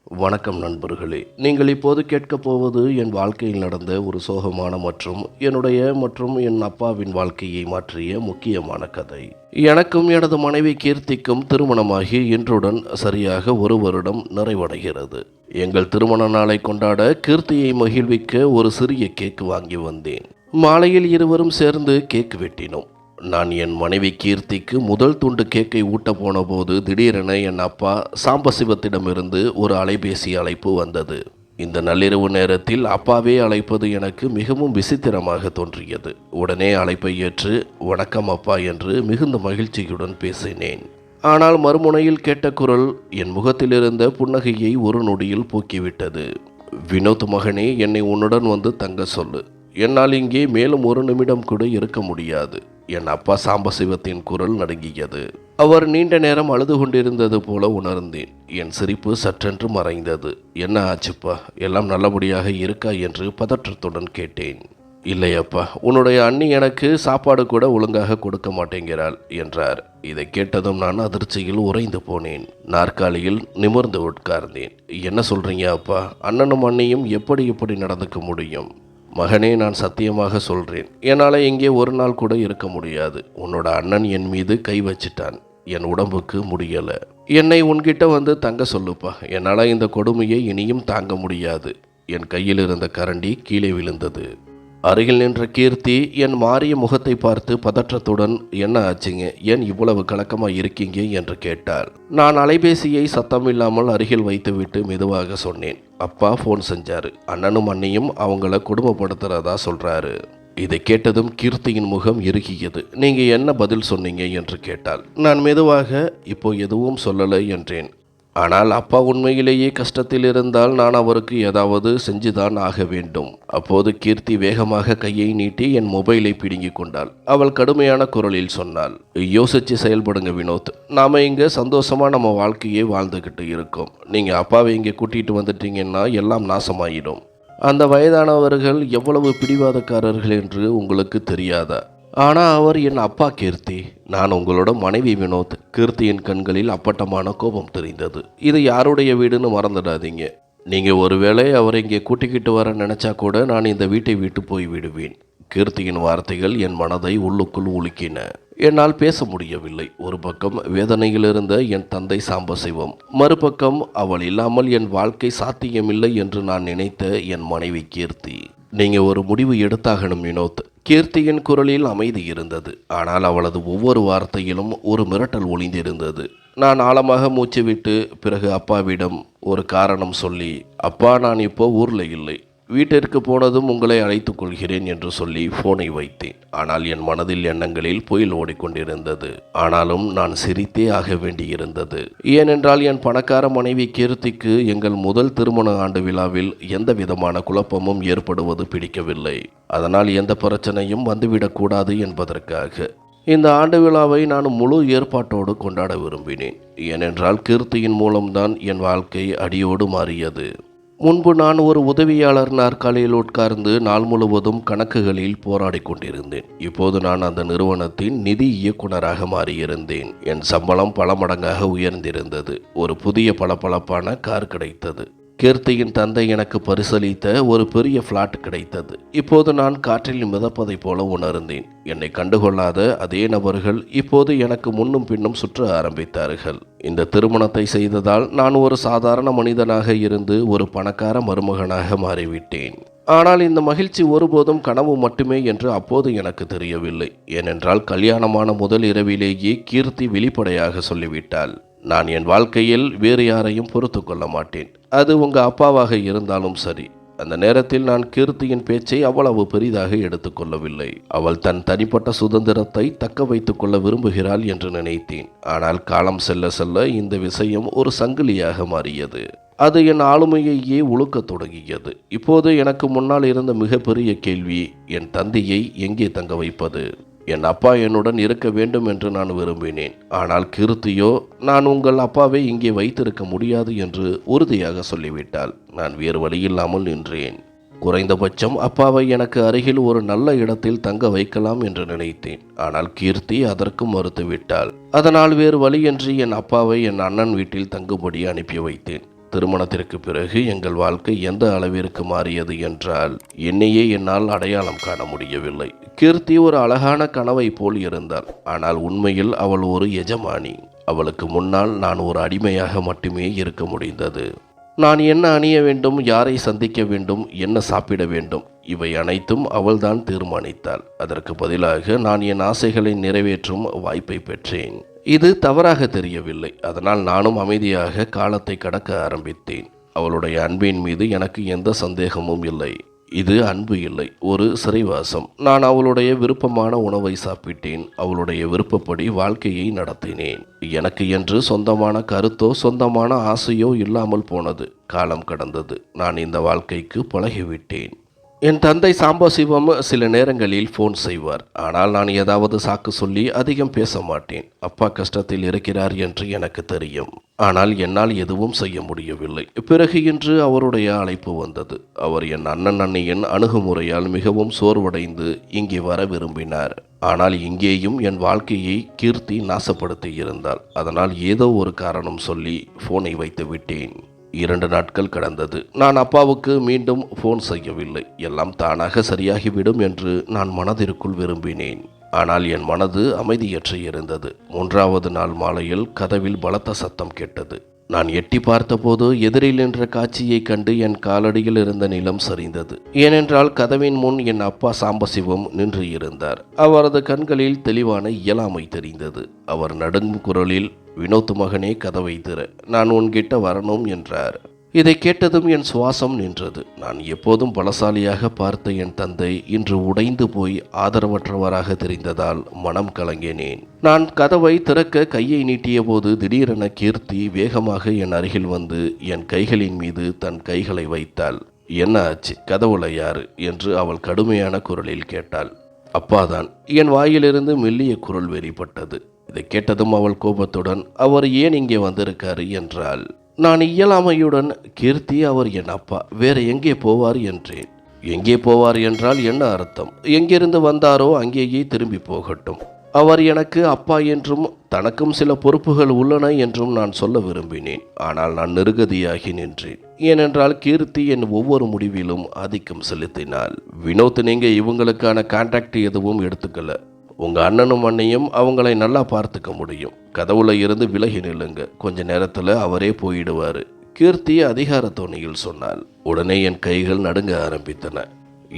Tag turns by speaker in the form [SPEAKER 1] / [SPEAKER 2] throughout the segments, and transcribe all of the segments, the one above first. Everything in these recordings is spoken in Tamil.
[SPEAKER 1] வணக்கம் நண்பர்களே. நீங்கள் இப்போது கேட்கப் போவது என் வாழ்க்கையில் நடந்த ஒரு சோகமான மற்றும் என் அப்பாவின் வாழ்க்கையை மாற்றிய முக்கியமான கதை. எனக்கும் எனது மனைவி கீர்த்திக்கும் திருமணமாகி இன்றுடன் சரியாக 1 வருடம் நிறைவடைகிறது. எங்கள் திருமண நாளை கொண்டாட கீர்த்தியை மகிழ்விக்க ஒரு சிறிய கேக் வாங்கி வந்தேன். மாலையில் இருவரும் சேர்ந்து கேக் வெட்டினோம். நான் என் மனைவி கீர்த்திக்கு முதல் துண்டு கேக்கை ஊட்ட போன போது திடீரென என் அப்பா சாம்பசிவத்திடமிருந்து ஒரு அலைபேசி அழைப்பு வந்தது. இந்த நள்ளிரவு நேரத்தில் அப்பாவே அழைப்பது எனக்கு மிகவும் விசித்திரமாக தோன்றியது. உடனே அழைப்பை ஏற்று வணக்கம் அப்பா என்று மிகுந்த மகிழ்ச்சியுடன் பேசினேன். ஆனால் மறுமுனையில் கேட்ட குரல் என் முகத்தில் இருந்த புன்னகையை ஒரு நொடியில் போக்கிவிட்டது. வினோத் மகனே, என்னை உன்னுடன் வந்து தங்க சொல்லு. என்னால் இங்கே மேலும் 1 நிமிடம் கூட இருக்க முடியாது. என் அப்பா சாம்பசிவத்தின் குரல் நடுங்கியது. அவர் நீண்ட நேரம் அழுது கொண்டிருந்தது போல உணர்ந்தேன். என் சிரிப்பு சற்றென்று மறைந்தது. என்ன ஆச்சுப்பா, எல்லாம் நல்லபடியாக இருக்கா என்று பதற்றத்துடன் கேட்டேன். இல்லையப்பா, உன்னுடைய அண்ணி எனக்கு சாப்பாடு கூட ஒழுங்காக கொடுக்க மாட்டேங்கிறாள் என்றார். இதை கேட்டதும் நான் அதிர்ச்சியில் உறைந்து போனேன். நாற்காலியில் நிமிர்ந்து உட்கார்ந்தேன். என்ன சொல்றீங்க அப்பா? அண்ணனும் அண்ணியும் எப்படி நடந்துக்க முடியும்? மகனே, நான் சத்தியமாக சொல்கிறேன், என்னால் இங்கே 1 நாள் கூட இருக்க முடியாது. உன்னோட அண்ணன் என் மீது கை வச்சிட்டான். என் உடம்புக்கு முடியலை. என்னை உன்கிட்ட வந்து தங்க சொல்லுப்பா. என்னால் இந்த கொடுமையை இனியும் தாங்க முடியாது. என் கையில் இருந்த கரண்டி கீழே விழுந்தது. அருகில் நின்ற கீர்த்தி என் மாறிய முகத்தை பார்த்து பதற்றத்துடன் என்ன ஆச்சுங்க, ஏன் இவ்வளவு கலக்கமாக இருக்கீங்க என்று கேட்டாள். நான் அலைபேசியை சத்தமில்லாமல் அருகில் வைத்துவிட்டு மெதுவாக சொன்னேன். அப்பா ஃபோன் செஞ்சாரு. அண்ணனும் அண்ணியும் அவங்கள குடும்பப்படுத்துறதா சொல்றாரு. இதை கேட்டதும் கீர்த்தியின் முகம் இறுகியது. நீங்க என்ன பதில் சொன்னீங்க என்று கேட்டாள். நான் மெதுவாக இப்போ எதுவும் சொல்லலை என்றேன். ஆனால் அப்பா உண்மையிலேயே கஷ்டத்தில் இருந்தால் நான் அவருக்கு ஏதாவது செஞ்சுதான் ஆக வேண்டும். அப்போது கீர்த்தி வேகமாக கையை நீட்டி என் மொபைலை பிடுங்கிக் கொண்டாள். அவள் கடுமையான குரலில் சொன்னாள், யோசிச்சு செயல்படுங்க வினோத். நாம இங்க சந்தோஷமா நம்ம வாழ்க்கையை வாழ்ந்துகிட்டு இருக்கோம். நீங்க அப்பாவை இங்கே கூட்டிட்டு வந்துட்டீங்கன்னா எல்லாம் நாசமாயிடும். அந்த வயதானவர்கள் எவ்வளவு பிடிவாதக்காரர்கள் என்று உங்களுக்கு தெரியாதா? ஆனால் அவர் என் அப்பா கீர்த்தி. நான் உங்களோட மனைவி வினோத். கீர்த்தியின் கண்களில் அப்பட்டமான கோபம் தெரிந்தது. இது யாருடைய வீடுன்னு மறந்துடாதீங்க. நீங்கள் ஒருவேளை அவரை இங்கே கூட்டிக்கிட்டு வர நினச்சா கூட நான் இந்த வீட்டை விட்டு போய் விடுவேன். கீர்த்தியின் வார்த்தைகள் என் மனதை உள்ளுக்குள் உலுக்கின. என்னால் பேச முடியவில்லை. ஒரு பக்கம் வேதனையில் இருந்த என் தந்தை சாம்பசிவம், மறுபக்கம் அவள் இல்லாமல் என் வாழ்க்கை சாத்தியமில்லை என்று நான் நினைத்த என் மனைவி கீர்த்தி. நீங்க ஒரு முடிவு எடுத்தாகணும் வினோத். கீர்த்தியின் குரலில் அமைதி இருந்தது. ஆனால் அவளது ஒவ்வொரு வார்த்தையிலும் ஒரு மிரட்டல் ஒளிந்திருந்தது. நான் ஆழமாக மூச்சு விட்டு பிறகு அப்பாவிடம் ஒரு காரணம் சொல்லி, அப்பா, நான் இப்போ ஊரில் இல்லை. வீட்டிற்கு போனதும் உங்களை அழைத்துக் கொள்கிறேன் என்று சொல்லி போனை வைத்தேன். ஆனால் என் மனதில் எண்ணங்களில் புயல் ஓடிக்கொண்டிருந்தது. ஆனாலும் நான் சிரித்தே ஆக வேண்டியிருந்தது. ஏனென்றால் என் பணக்கார மனைவி கீர்த்திக்கு எங்கள் முதல் திருமண ஆண்டு விழாவில் எந்த விதமான குழப்பமும் ஏற்படுவது பிடிக்கவில்லை. அதனால் எந்த பிரச்சனையும் வந்துவிடக்கூடாது என்பதற்காக இந்த ஆண்டு விழாவை நான் முழு ஏற்பாட்டோடு கொண்டாட விரும்பினேன். ஏனென்றால் கீர்த்தியின் மூலம்தான் என் வாழ்க்கை அடியோடு மாறியது. முன்பு நான் ஒரு உதவியாளர் நாற்காலியில் உட்கார்ந்து நாள் முழுவதும் கணக்குகளில் போராடி கொண்டிருந்தேன். இப்போது நான் அந்த நிறுவனத்தின் நிதி இயக்குனராக மாறியிருந்தேன். என் சம்பளம் பல மடங்காக உயர்ந்திருந்தது. ஒரு புதிய பளபளப்பான கார் கிடைத்தது. கீர்த்தியின் தந்தை எனக்கு பரிசளித்த ஒரு பெரிய பிளாட் கிடைத்தது. இப்போது நான் காற்றில் மிதப்பதைப் போல உணர்ந்தேன். என்னை கண்டுகொள்ளாத அதே நபர்கள் இப்போது எனக்கு முன்னும் பின்னும் சுற்ற ஆரம்பித்தார்கள். இந்த திருமணத்தை செய்ததால் நான் ஒரு சாதாரண மனிதனாக இருந்து ஒரு பணக்கார மருமகனாக மாறிவிட்டேன். ஆனால் இந்த மகிழ்ச்சி ஒருபோதும் கனவு மட்டுமே என்று அப்போது எனக்கு தெரியவில்லை. ஏனென்றால் கல்யாணமான முதல் இரவிலேயே கீர்த்தி வெளிப்படையாக சொல்லிவிட்டாள், நான் என் வாழ்க்கையில் வேறு யாரையும் பொறுத்து கொள்ள மாட்டேன். அது உங்க அப்பாவாக இருந்தாலும் சரி. அந்த நேரத்தில் நான் கீர்த்தியின் பேச்சை அவ்வளவு பெரிதாக எடுத்துக்கொள்ளவில்லை. அவள் தன் தனிப்பட்ட சுதந்திரத்தை தக்க வைத்துக் கொள்ள விரும்புகிறாள் என்று நினைத்தேன். ஆனால் காலம் செல்ல செல்ல இந்த விஷயம் ஒரு சங்கிலியாக மாறியது. அது என் ஆளுமையையே உழுக்கத் தொடங்கியது. இப்போது எனக்கு முன்னால் இருந்த மிகப்பெரிய கேள்வி, என் தந்தையை எங்கே தங்க வைப்பது? என் அப்பா என்னுடன் இருக்க வேண்டும் என்று நான் விரும்பினேன். ஆனால் கீர்த்தியோ, நான் உங்கள் அப்பாவை இங்கே வைத்திருக்க முடியாது என்று உறுதியாக சொல்லிவிட்டாள். நான் வேறு வழியில்லாமல் நின்றேன். குறைந்தபட்சம் அப்பாவை எனக்கு அருகில் ஒரு நல்ல இடத்தில் தங்க வைக்கலாம் என்று நினைத்தேன். ஆனால் கீர்த்தி அதற்கு மறுத்துவிட்டாள். அதனால் வேறு வழியின்றி என் அப்பாவை என் அண்ணன் வீட்டில் தங்கும்படி அனுப்பி வைத்தேன். திருமணத்திற்கு பிறகு எங்கள் வாழ்க்கை எந்த அளவிற்கு மாறியது என்றால் என்னையே என்னால் அடையாளம் காண முடியவில்லை. கீர்த்தி ஒரு அழகான கனவை போல் இருந்தாள். ஆனால் உண்மையில் அவள் ஒரு எஜமானி. அவளுக்கு முன்னால் நான் ஒரு அடிமையாக மட்டுமே இருக்க முடிந்தது. நான் என்ன அணிய வேண்டும், யாரை சந்திக்க வேண்டும், என்ன சாப்பிட வேண்டும், இவை அனைத்தும் அவள்தான் தீர்மானித்தாள். அதற்கு பதிலாக நான் என் ஆசைகளை நிறைவேற்றும் வாய்ப்பை பெற்றேன். இது தவறாக தெரியவில்லை. அதனால் நானும் அமைதியாக காலத்தை கடக்க ஆரம்பித்தேன். அவளுடைய அன்பின் மீது எனக்கு எந்த சந்தேகமும் இல்லை. இது அன்பு இல்லை, ஒரு சிறைவாசம். நான் அவளுடைய விருப்பமான உணவை சாப்பிட்டேன். அவளுடைய விருப்பப்படி வாழ்க்கையை நடத்தினேன். எனக்கு என்று சொந்தமான கருத்தோ சொந்தமான ஆசையோ இல்லாமல் போனது. காலம் கடந்தது. நான் இந்த வாழ்க்கைக்கு பழகிவிட்டேன். என் தந்தை சாம்பசிவம் சில நேரங்களில் ஃபோன் செய்வார். ஆனால் நான் ஏதாவது சாக்கு சொல்லி அதிகம் பேச மாட்டேன். அப்பா கஷ்டத்தில் இருக்கிறார் என்று எனக்கு தெரியும். ஆனால் என்னால் எதுவும் செய்ய முடியவில்லை. பிறகு இன்று அவருடைய அழைப்பு வந்தது. அவர் என் அண்ணன் அண்ணியின் அணுகுமுறையால் மிகவும் சோர்வடைந்து இங்கே வர விரும்பினார். ஆனால் இங்கேயும் என் வாழ்க்கையை கீர்த்தி நாசப்படுத்தி இருந்தாள். அதனால் ஏதோ ஒரு காரணம் சொல்லி ஃபோனை வைத்து விட்டேன். 2 நாட்கள் கடந்தது. நான் அப்பாவுக்கு மீண்டும் ஃபோன் செய்யவில்லை. எல்லாம் தானாக சரியாகிவிடும் என்று நான் மனதிற்குள் விரும்பினேன். ஆனால் என் மனது அமைதியற்று இருந்தது. 3வது நாள் மாலையில் கதவில் பலத்த சத்தம் கேட்டது. நான் எட்டி பார்த்தபோது எதிரில் நின்ற காட்சியை கண்டு என் காலடியில் இருந்த நிலம் சரிந்தது. ஏனென்றால் கதவின் முன் என் அப்பா சாம்பசிவம் நின்று இருந்தார். அவரது கண்களில் தெளிவான இயலாமை தெரிந்தது. அவர் நடுங்கும் குரலில், "வினோத் மகனே, கதவை திற, நான் உன்கிட்ட வரணும்" என்றார். இதை கேட்டதும் என் சுவாசம் நின்றது. நான் எப்போதும் பலசாலியாக பார்த்த என் தந்தை இன்று உடைந்து போய் ஆதரவற்றவராக தெரிந்ததால் மனம் கலங்கினேன். நான் கதவை திறக்க கையை நீட்டிய போது திடீரென கீர்த்தி வேகமாக என் அருகில் வந்து என் கைகளின் மீது தன் கைகளை வைத்தாள். "என்ன ஆச்சு? கதவுல யாரு?" என்று அவள் கடுமையான குரலில் கேட்டாள். "அப்பாதான்." என் வாயிலிருந்து மெல்லிய குரல் வெளிப்பட்டது. இதை கேட்டதும் அவள் கோபத்துடன், "அவர் ஏன் இங்கே வந்திருக்காரு?" என்றாள். நான் இயலாமையுடன், "கீர்த்தி, அவர் என் அப்பா, வேற எங்கே போவார்?" என்றேன். "எங்கே போவார் என்றால் என்ன அர்த்தம்? எங்கிருந்து வந்தாரோ அங்கேயே திரும்பி போகட்டும். அவர் எனக்கு அப்பா என்றும் தனக்கும் சில பொறுப்புகள் உள்ளன என்றும் நான் சொல்ல விரும்பினேன். ஆனால் நான் நிருகதியாகி நின்றேன். ஏனென்றால் கீர்த்தி என் ஒவ்வொரு முடிவிலும் ஆதிக்கம் செலுத்தினாள். "வினோத், நீங்க இவங்களுக்கான கான்ட்ராக்ட் எதுவும் எடுத்துக்கல. உங்க அண்ணனும் அண்ணையும் அவங்களை நல்லா பார்த்துக்க முடியும். கதவுல இருந்து விலகி நில்லுங்க. கொஞ்ச நேரத்துல அவரே போயிடுவாரு." கீர்த்தி அதிகார தோணியில் சொன்னாள். உடனே என் கைகள் நடுங்க ஆரம்பித்தன.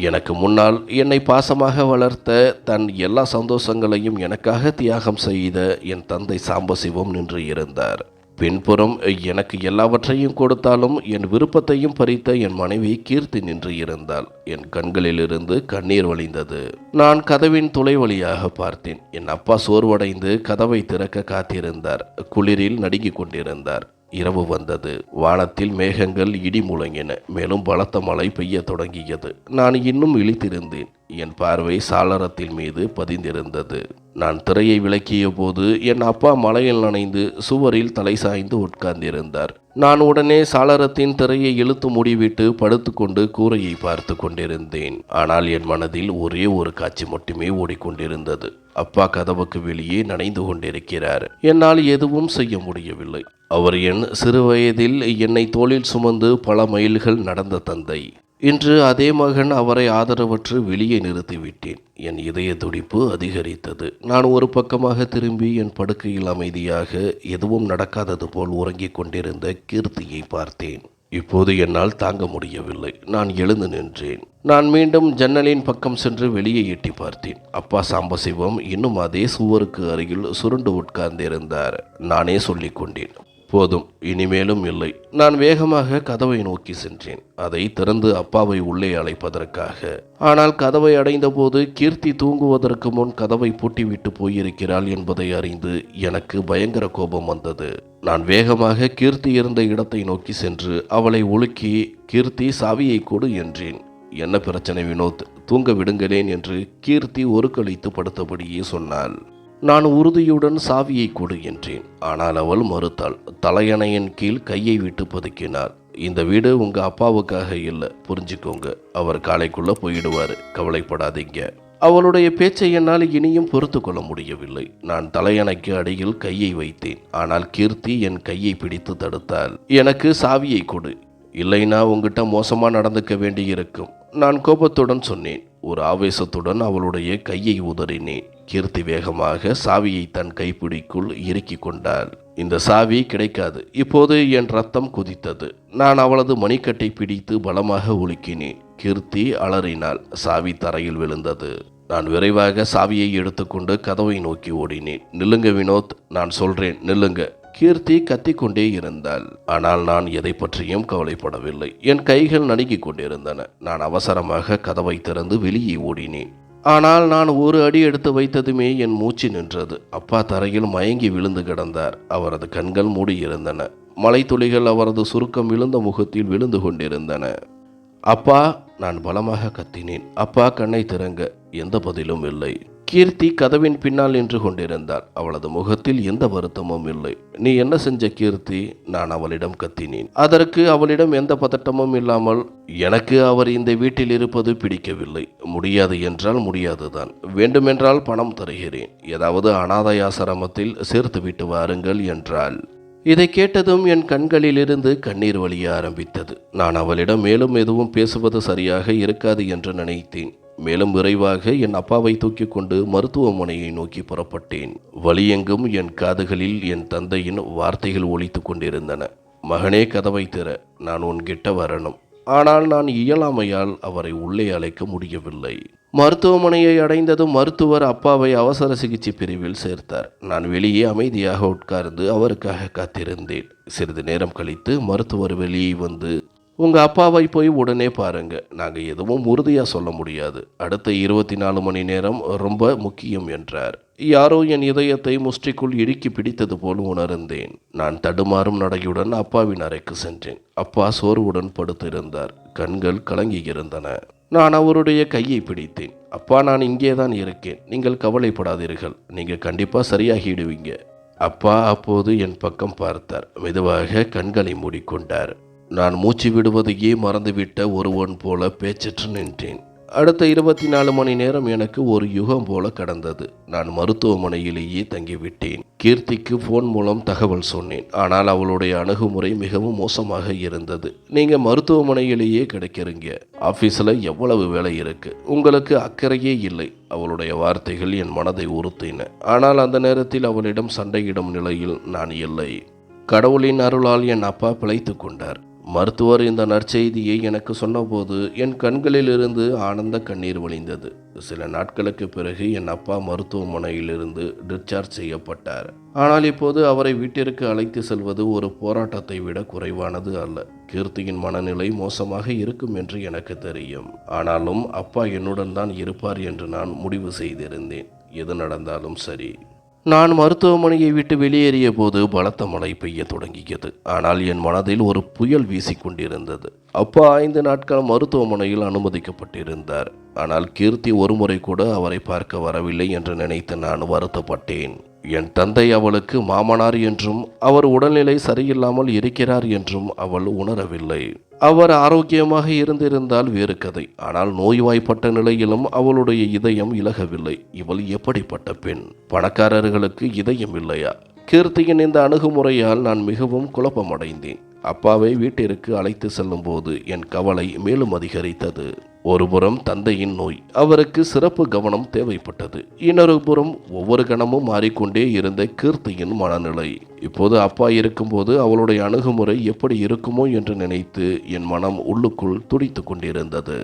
[SPEAKER 1] எனக்கு முன்னால் என்னை பாசமாக வளர்த்த, தன் எல்லா சந்தோஷங்களையும் எனக்காக தியாகம் செய்த என் தந்தை சாம்பசிவம் நின்று இருந்தார். பின்புறம் எனக்கு எல்லாவற்றையும் கொடுத்தாலும் என் விருப்பத்தையும் பறித்த என் மனைவி கீர்த்தி நின்று இருந்தாள். என் கண்களிலிருந்து கண்ணீர் வழிந்தது. நான் கதவின் துளை வழியாக பார்த்தேன். என் அப்பா சோர்வடைந்து கதவை திறக்க காத்திருந்தார். குளிரில் நடுங்கிக் கொண்டிருந்தார். இரவு வந்தது. வானத்தில் மேகங்கள் இடி முழங்கின. மேலும் பலத்த மழை பெய்ய தொடங்கியது. நான் இன்னும் இழித்திருந்தேன். என் பார்வை சாளரத்தின் மீது பதிந்திருந்தது. நான் திரையை விலக்கிய போது என் அப்பா மழையில் நனைந்து சுவரில் தலை சாய்ந்து உட்கார்ந்திருந்தார். நான் உடனே சாளரத்தின் திரையை இழுத்து மூடிவிட்டு படுத்துக்கொண்டு கூரையை பார்த்து கொண்டிருந்தேன். ஆனால் என் மனதில் ஒரே ஒரு காட்சி மட்டுமே ஓடிக்கொண்டிருந்தது. அப்பா கதவுக்கு வெளியே நனைந்து கொண்டிருக்கிறார். என்னால் எதுவும் செய்ய முடியவில்லை. அவர் என் சிறுவயதில் என்னை தோளில் சுமந்து பல மைல்கள் நடந்த தந்தை. இன்று அதே மகன் அவரை ஆதரவற்று வெளியே நிறுத்திவிட்டேன். என் இதய துடிப்பு அதிகரித்தது. நான் ஒரு பக்கமாக திரும்பி என் படுக்கையில் அமைதியாக எதுவும் நடக்காதது போல் உறங்கிக் கொண்டிருந்த கீர்த்தியை பார்த்தேன். இப்போது என்னால் தாங்க முடியவில்லை. நான் எழுந்து நின்றேன். நான் மீண்டும் ஜன்னலின் பக்கம் சென்று வெளியே எட்டி பார்த்தேன். அப்பா சாம்பசிவம் இன்னும் அதே சுவருக்கு அருகில் சுருண்டு உட்கார்ந்திருந்தார். நானே சொல்லிக் கொண்டேன், "போதும், இனிமேலும் இல்லை." நான் வேகமாக கதவை நோக்கி சென்றேன். அதை திறந்து அப்பாவை உள்ளே அழைப்பதற்காக. ஆனால் கதவை அடைந்தபோது கீர்த்தி தூங்குவதற்கு முன் கதவை பூட்டிவிட்டு போயிருக்கிறாள் என்பதை அறிந்து எனக்கு பயங்கர கோபம் வந்தது. நான் வேகமாக கீர்த்தி இருந்த இடத்தை நோக்கி சென்று அவளை உலுக்கி, "கீர்த்தி, சாவியை கொடு" என்றேன். "என்ன பிரச்சனை வினோத்? தூங்க விடுங்களேன்" என்று கீர்த்தி ஒரு கழித்து படுத்தபடியே சொன்னாள். நான் உறுதியுடன் "சாவியை கொடு" என்றேன். ஆனால் அவள் மறுத்தாள். தலையணையின் கீழ் கையை விட்டு பதுக்கினாள். "இந்த வீடு உங்க அப்பாவுக்காக இல்லை, புரிஞ்சுக்கோங்க. அவர் காலைக்குள்ள போயிடுவாரு, கவலைப்படாதீங்க." அவளுடைய பேச்சை என்னால் இனியும் பொறுத்து கொள்ள முடியவில்லை. நான் தலையணைக்கு அடியில் கையை வைத்தேன். ஆனால் கீர்த்தி என் கையை பிடித்து தடுத்தாள். எனக்கு சாவியை கொடு, இல்லைனா உங்ககிட்ட மோசமா நடந்துக்க வேண்டியிருக்கும். நான் கோபத்துடன் சொன்னேன். ஒரு ஆவேசத்துடன் அவளுடைய கையை உதறினேன். கீர்த்தி வேகமாக சாவியை தன் கைப்பிடிக்குள் இறுக்கிக் கொண்டாள். இந்த சாவி கிடைக்காது. இப்போது என் ரத்தம் குதித்தது. நான் அவளது மணிக்கட்டை பிடித்து பலமாக உலுக்கினேன். கீர்த்தி அலறினாள். சாவி தரையில் விழுந்தது. நான் விரைவாக சாவியை எடுத்துக்கொண்டு கதவை நோக்கி ஓடினேன். நில்லுங்க வினோத், நான் சொல்றேன், நில்லுங்க. கீர்த்தி கத்திக்கொண்டே இருந்தாள். ஆனால் நான் எதை பற்றியும் கவலைப்படவில்லை. என் கைகள் நடுங்கிக் கொண்டிருந்தன. நான் அவசரமாக கதவை திறந்து வெளியே ஓடினேன். ஆனால் நான் ஒரு அடி எடுத்து வைத்ததுமே என் மூச்சு நின்றது. அப்பா தரையில் மயங்கி விழுந்து கிடந்தார். அவரது கண்கள் மூடியிருந்தன. மலைத்துளிகள் அவரது சுருக்கம் விழுந்த முகத்தில் விழுந்து கொண்டிருந்தன. அப்பா, நான் பலமாக கத்தினேன். அப்பா, கண்ணை திறங்க. எந்த பதிலும் இல்லை. கீர்த்தி கதவின் பின்னால் நின்று கொண்டிருந்தாள். அவளது முகத்தில் எந்த வருத்தமும் இல்லை. நீ என்ன செஞ்ச கீர்த்தி? நான் அவளிடம் கத்தினேன். அதற்கு அவளிடம் எந்த பதட்டமும் இல்லாமல், எனக்கு அவர் இந்த வீட்டில் இருப்பது பிடிக்கவில்லை. முடியாது என்றால் முடியாதுதான். வேண்டுமென்றால் பணம் தருகிறேன். ஏதாவது அனாதை ஆசிரமத்தில் சேர்த்து விட்டு வாருங்கள் என்றாள். இதை கேட்டதும் என் கண்களிலிருந்து கண்ணீர் வழிய ஆரம்பித்தது. நான் அவளிடம் மேலும் எதுவும் பேசுவது சரியாக இருக்காது என்று நினைத்தேன். மேலும் விரைவாக என் அப்பாவை தூக்கி கொண்டு மருத்துவமனையை நோக்கி புறப்பட்டேன். வழியெங்கும் என் காதுகளில் என் தந்தையின் வார்த்தைகள் ஒலித்து கொண்டிருந்தன. மகனே, கதவை திற, நான் உன்கிட்ட வரணும். ஆனால் நான் இயலாமையால் அவரை உள்ளே அழைக்க முடியவில்லை. மருத்துவமனையை அடைந்ததும் மருத்துவர் அப்பாவை அவசர சிகிச்சை பிரிவில் சேர்த்தார். நான் வெளியே அமைதியாக உட்கார்ந்து அவருக்காக காத்திருந்தேன். சிறிது நேரம் கழித்து மருத்துவர் வெளியே வந்து, உங்க அப்பாவை போய் உடனே பாருங்க. நாங்க எதுவும் உறுதியா சொல்ல முடியாது. அடுத்த 24 மணி நேரம் ரொம்ப முக்கியம் என்றார். யாரோ என் இதயத்தை முஷ்டிக்குள் இறுக்கி பிடித்தது போல் உணர்ந்தேன். நான் தடுமாறும் நடையுடன் அப்பாவின் அறைக்கு சென்றேன். அப்பா சோர்வுடன் படுத்திருந்தார். கண்கள் கலங்கியிருந்தன. நான் அவருடைய கையை பிடித்தேன். அப்பா, நான் இங்கேதான் இருக்கேன். நீங்கள் கவலைப்படாதீர்கள். நீங்க கண்டிப்பா சரியாகிடுவீங்க. அப்பா அப்போது என் பக்கம் பார்த்தார். மெதுவாக கண்களை மூடிக்கொண்டார். நான் மூச்சு விடுவதையே மறந்துவிட்ட ஒருவன் போல பேச்சற்று நின்றேன். அடுத்த 24 மணி நேரம் எனக்கு ஒரு யுகம் போல கடந்தது. நான் மருத்துவமனையிலேயே தங்கிவிட்டேன். கீர்த்திக்கு போன் மூலம் தகவல் சொன்னேன். ஆனால் அவளுடைய அணுகுமுறை மிகவும் மோசமாக இருந்தது. நீங்க மருத்துவமனையிலேயே கிடைக்கிறீங்க. ஆபீஸ்ல எவ்வளவு வேலை இருக்கு, உங்களுக்கு அக்கறையே இல்லை. அவளுடைய வார்த்தைகள் என் மனதை உறுத்தின. ஆனால் அந்த நேரத்தில் அவளிடம் சண்டையிடும் நிலையில் நான் இல்லை. கடவுளின் அருளால் என் அப்பா பிழைத்து கொண்டார். மருத்துவர் இந்த நற்செய்தியை எனக்கு சொன்னபோது என் கண்களிலிருந்து ஆனந்த கண்ணீர் வழிந்தது. சில நாட்களுக்கு பிறகு என் அப்பா மருத்துவமனையிலிருந்து டிஸ்சார்ஜ் செய்யப்பட்டார். ஆனால் இப்போது அவரை வீட்டிற்கு அழைத்து செல்வது ஒரு போராட்டத்தை விட குறைவானது அல்ல. கீர்த்தியின் மனநிலை மோசமாக இருக்கும் என்று எனக்கு தெரியும். ஆனாலும் அப்பா என்னுடன் தான் இருப்பார் என்று நான் முடிவு செய்திருந்தேன். எது நடந்தாலும் சரி. நான் மருத்துவமனையை விட்டு வெளியேறிய போது பலத்த மழை பெய்ய தொடங்கியது. ஆனால் என் மனதில் ஒரு புயல் வீசிக்கொண்டிருந்தது. அப்பா 5 நாட்கள் மருத்துவமனையில் அனுமதிக்கப்பட்டிருந்தார். ஆனால் கீர்த்தி ஒருமுறை கூட அவரை பார்க்க வரவில்லை என்று நினைத்து நான் வருத்தப்பட்டேன். என் தந்தை அவளுக்கு மாமனார் என்றும் அவர் உடல்நிலை சரியில்லாமல் இருக்கிறார் என்றும் அவள் உணரவில்லை. அவர் ஆரோக்கியமாக இருந்திருந்தால் வேறு கதை. ஆனால் நோய்வாய்ப்பட்ட நிலையிலும் அவளுடைய இதயம் இலகவில்லை. இவள் எப்படிப்பட்ட பெண்? பணக்காரர்களுக்கு இதயம் இல்லையா? கீர்த்தியின் இந்த அணுகுமுறையால் நான் மிகவும் குழப்பமடைந்தேன். அப்பாவை வீட்டிற்கு அழைத்து செல்லும் போது என் கவலை மேலும் அதிகரித்தது. ஒருபுறம் தந்தையின் நோய், அவருக்கு சிறப்பு கவனம் தேவைப்பட்டது. இன்னொரு புறம் ஒவ்வொரு கணமும் மாறிக்கொண்டே இருந்த கீர்த்தியின் மனநிலை. இப்போது அப்பா இருக்கும்போது அவளுடைய அணுகுமுறை எப்படி இருக்குமோ என்று நினைத்து என் மனம் உள்ளுக்குள் துடித்து கொண்டிருந்தது.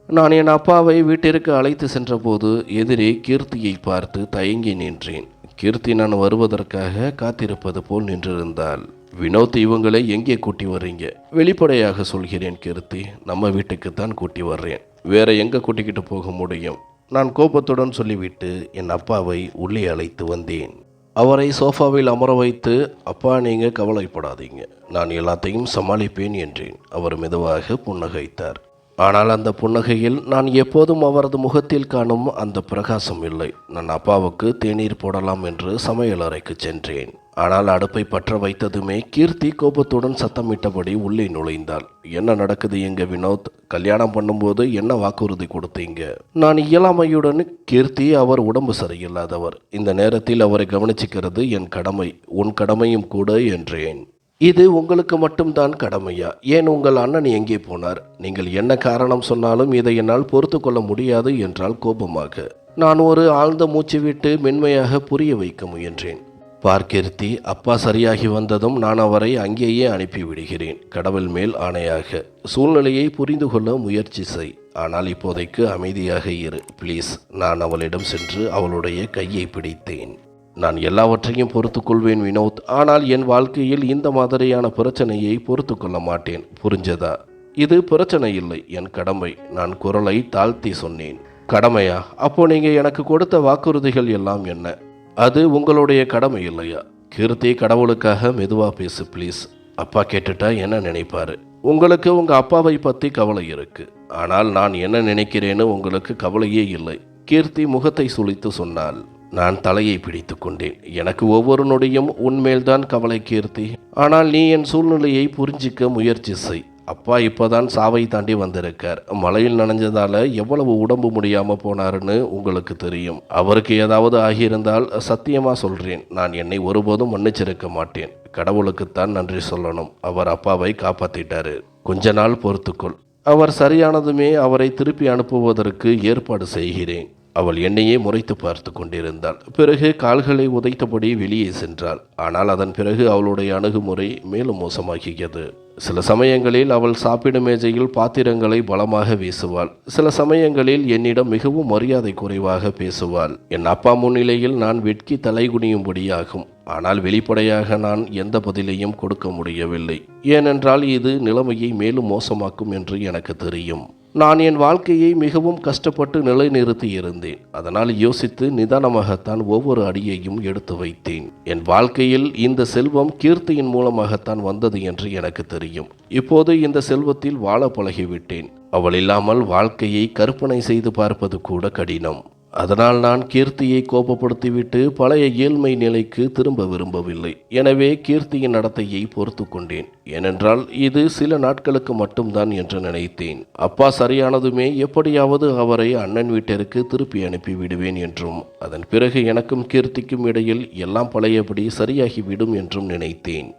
[SPEAKER 1] நான் என் அப்பாவை வீட்டிற்கு அழைத்து சென்றபோது எதிரே கீர்த்தியை பார்த்து தயங்கி நின்றேன். கீர்த்தி நான் வருவதற்காக காத்திருப்பது போல் நின்றிருந்தாள். வினோத், இவங்களை எங்கே கூட்டி வர்றீங்க? வெளிப்படையாக சொல்கிறேன் கீர்த்தி, நம்ம வீட்டுக்குத்தான் கூட்டி வர்றேன். வேற எங்க கூட்டிக்கிட்டு போக முடியும்? நான் கோபத்துடன் சொல்லிவிட்டு என் அப்பாவை உள்ளே அழைத்து வந்தேன். அவரை சோஃபாவில் அமர வைத்து, அப்பா, நீங்க கவலைப்படாதீங்க, நான் எல்லாத்தையும் சமாளிப்பேன் என்றேன். அவர் மெதுவாக புன்னகைத்தார். ஆனால் அந்த புன்னகையில் நான் எப்போதும் அவரது முகத்தில் காணும் அந்த பிரகாசம் இல்லை. நான் அப்பாவுக்கு தேநீர் போடலாம் என்று சமையல் அறைக்கு சென்றேன். ஆனால் அடுப்பை பற்ற வைத்ததுமே கீர்த்தி கோபத்துடன் சத்தமிட்டபடி உள்ளே நுழைந்தாள். என்ன நடக்குது எங்க வினோத்? கல்யாணம் பண்ணும்போது என்ன வாக்குறுதி கொடுத்தீங்க? நான் இயலாமையுடன் கீர்த்தி, அவர் உடம்பு சரியில்லாதவர். இந்த நேரத்தில் அவரை கவனிச்சுக்கிறது என் கடமை, உன் கடமையும் கூட என்றேன். இது உங்களுக்கு மட்டும்தான் கடமையா? ஏன் உங்கள் அண்ணன் எங்கே போனார்? நீங்கள் என்ன காரணம் சொன்னாலும் இதை என்னால் பொறுத்து கொள்ள முடியாது என்றால் கோபமாக. நான் ஒரு ஆழ்ந்த மூச்சு விட்டு மென்மையாக புரிய வைக்க முயன்றேன். பார்க்கீர்த்தி, அப்பா சரியாகி வந்ததும் நான் அவரை அங்கேயே அனுப்பிவிடுகிறேன். கடவுள் மேல் ஆணையாக. சூழ்நிலையை புரிந்து கொள்ள முயற்சி செய். ஆனால் இப்போதைக்கு அமைதியாக இரு ப்ளீஸ். நான் அவளிடம் சென்று அவளுடைய கையை பிடித்தேன். நான் எல்லாவற்றையும் பொறுத்து கொள்வேன் வினோத். ஆனால் என் வாழ்க்கையில் இந்த மாதிரியான பிரச்சனையை பொறுத்து கொள்ள மாட்டேன். புரிஞ்சதா? இது பிரச்சனை இல்லை, என் கடமை. நான் குரலை தாழ்த்தி சொன்னேன். கடமையா? அப்போ நீங்க எனக்கு கொடுத்த வாக்குறுதிகள் எல்லாம் என்ன? அது உங்களுடைய கடமை இல்லையா? கீர்த்தி, கடவுளுக்காக மெதுவா பேசு ப்ளீஸ். அப்பா கேட்டுட்டா என்ன நினைப்பாரு? உங்களுக்கு உங்க அப்பாவை பத்தி கவலை இருக்கு, ஆனால் நான் என்ன நினைக்கிறேன்னு உங்களுக்கு கவலையே இல்லை. கீர்த்தி முகத்தை சுளித்து சொன்னாள். நான் தலையை பிடித்து கொண்டேன். எனக்கு ஒவ்வொரு நொடியும் உன்மேல்தான் கவலை கீர்த்தி. ஆனால் நீ என் சூழ்நிலையை புரிஞ்சிக்க முயற்சி செய். அப்பா இப்போதான் சாவை தாண்டி வந்திருக்கார். மழையில் நனைஞ்சதால எவ்வளவு உடம்பு முடியாம போனாருன்னு உங்களுக்கு தெரியும். அவருக்கு ஏதாவது ஆகியிருந்தால் சத்தியமா சொல்றேன், நான் என்னை ஒருபோதும் மன்னிச்சிருக்க மாட்டேன். கடவுளுக்குத்தான் நன்றி சொல்லணும். அவர் அப்பாவை காப்பாத்திட்டாரு. கொஞ்ச நாள் பொறுத்துக்கொள். அவர் சரியானதுமே அவரை திருப்பி அனுப்புவதற்கு ஏற்பாடு செய்கிறேன். அவள் என்னையே முறைத்து பார்த்து கொண்டிருந்தாள். பிறகு கால்களை உதைத்தபடி வெளியே சென்றாள். ஆனால் அதன் பிறகு அவளுடைய அணுகுமுறை மேலும் மோசமாகியது. சில சமயங்களில் அவள் சாப்பிடும் மேஜையில் பாத்திரங்களை பலமாக வீசுவாள். சில சமயங்களில் என்னிடம் மிகவும் மரியாதை குறைவாக பேசுவாள். என் அப்பா முன்னிலையில் நான் வெட்கி தலைகுனியும்படியாகும். ஆனால் வெளிப்படையாக நான் எந்த பதிலையும் கொடுக்க முடியவில்லை. ஏனென்றால் இது நிலைமையை மேலும் மோசமாக்கும் என்று எனக்கு தெரியும். நான் என் வாழ்க்கையை மிகவும் கஷ்டப்பட்டு நிலைநிறுத்தி இருந்தேன். அதனால் யோசித்து நிதானமாகத்தான் ஒவ்வொரு அடியையும் எடுத்து வைத்தேன். என் வாழ்க்கையில் இந்த செல்வம் கீர்த்தியின் மூலமாகத்தான் வந்தது என்று எனக்கு தெரியும். இப்போது இந்த செல்வத்தில் வாழ பழகிவிட்டேன். அவள் இல்லாமல் வாழ்க்கையை கற்பனை செய்து பார்ப்பது கூட கடினம். அதனால் நான் கீர்த்தியை கோபப்படுத்திவிட்டு பழைய ஏழ்மை நிலைக்கு திரும்ப விரும்பவில்லை. எனவே கீர்த்தியின் நடத்தையை பொறுத்து கொண்டேன். ஏனென்றால் இது சில நாட்களுக்கு மட்டும்தான் என்று நினைத்தேன். அப்பா சரியானதுமே எப்படியாவது அவரை அண்ணன் வீட்டிற்கு திருப்பி அனுப்பி விடுவேன் என்றும், அதன் பிறகு எனக்கும் கீர்த்திக்கும் இடையில் எல்லாம் பழையபடி சரியாகிவிடும் என்றும் நினைத்தேன்.